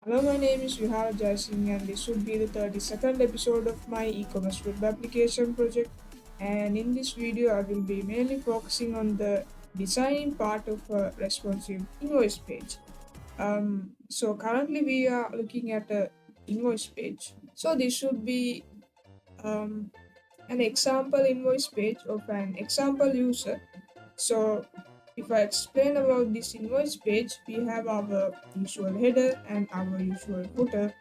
Hello, my name is Viharaa Jayasinghe, and this would be the 32nd episode of my e-commerce web application project. And in this video, I will be mainly focusing on the designing part of a responsive invoice page. So currently we are looking at a invoice page. So this should be um, an example invoice page of an example user. So if I explain about this invoice page, we have our usual header and our usual footer,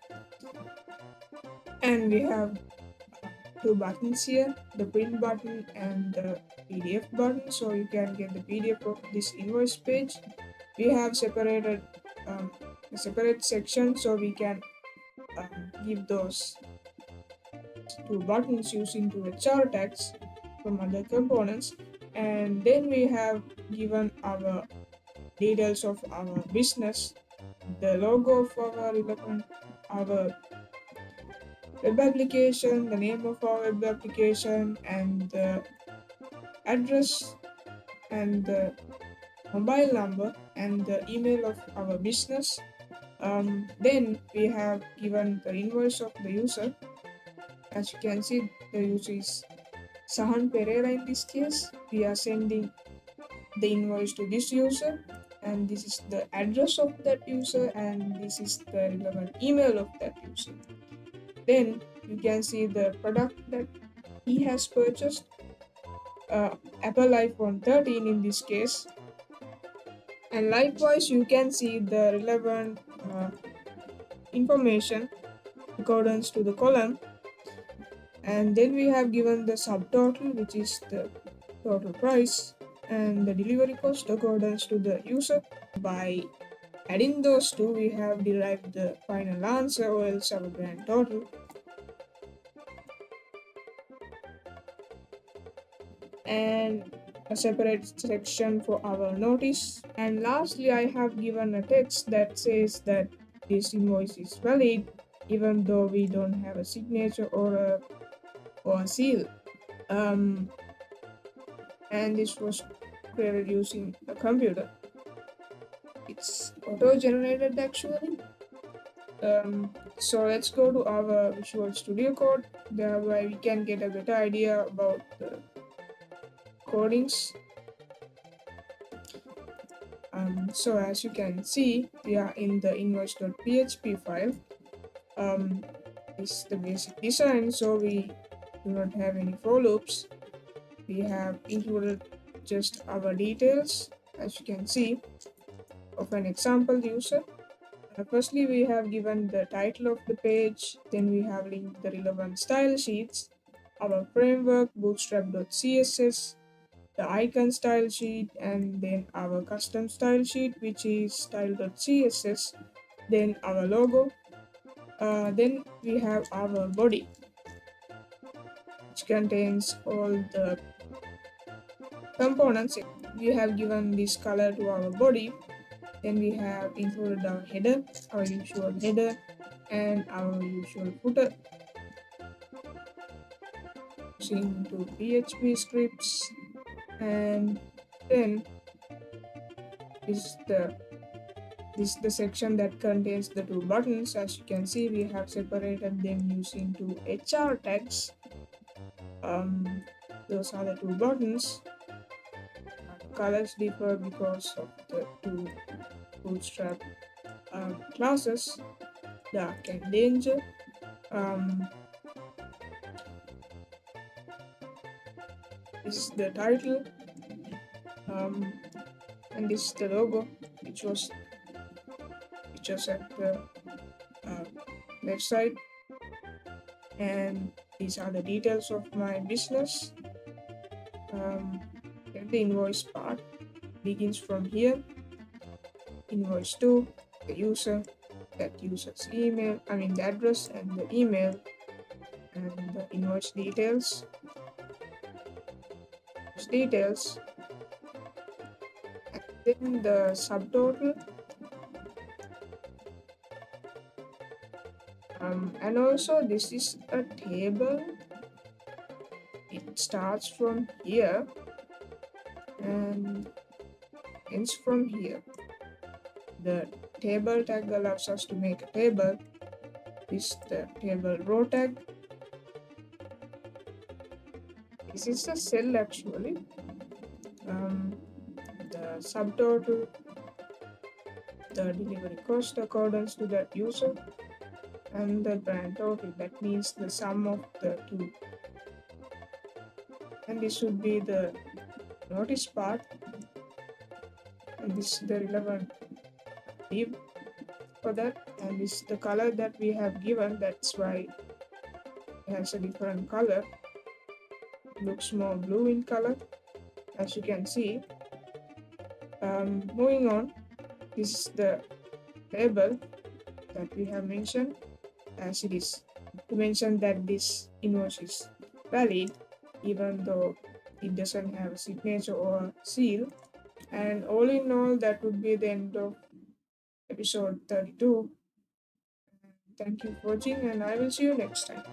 and we have two buttons here, the print button and the PDF button, so you can get the PDF of this invoice page. We have separated a separate section, so we can give those two buttons using two HR tags from other components, and then we have given our details of our business, the logo of our relevant, our web application, the name of our web application, and the address and the mobile number and the email of our business. Then we have given the invoice of the user. As you can see, the user is Sahan Pereira in this case. We are sending the invoice to this user, and this is the address of that user, and this is the relevant email of that user. Then you can see the product that he has purchased, Apple iPhone 13 in this case, and likewise you can see the relevant information accordance to the column, and then we have given the subtotal, which is the total price, and the delivery cost accordance to the user. By adding those two, we have derived the final answer, or else our grand total. And a separate section for our notice. And lastly, I have given a text that says that this invoice is valid even though we don't have a signature or a seal. And this was created using a computer. It's auto-generated actually. So let's go to our Visual Studio Code. Thereby we can get a better idea about the codings. So as you can see, we are in the invoice.php file. This is the basic design, so we do not have any for loops. We have included just our details, as you can see, of an example user. Firstly, we have given the title of the page, then we have linked the relevant style sheets, our framework, bootstrap.css, the icon style sheet, and then our custom style sheet, which is style.css, then our logo, then we have our body, which contains all the components. We have given this color to our body, then we have included our header, our usual header, and our usual footer using two PHP scripts, and then is the section that contains the two buttons. As you can see, we have separated them using two HR tags. Those are the two buttons. Colors differ because of the two bootstrap classes, dark and danger. This is the title, and this is the logo, which was at the left side, and these are the details of my business. The invoice part begins from here. Invoice 2, the user, that user's email, the address and the email, and the invoice details, and then the subtotal, and also this is a table. It starts from here and ends from here. The table tag allows us to make a table. This is the table row tag. This is the cell actually. The subtotal, the delivery cost accordance to that user, and the grand total, that means the sum of the two. And this should be the notice part, and this is the relevant div for that, and this is the color that we have given, that's why it has a different color. It looks more blue in color, as you can see. Moving on, this is the label that we have mentioned, as it is to mention that this invoice is valid even though it doesn't have a signature or seal. And all in all, that would be the end of episode 32. Thank you for watching, and I will see you next time.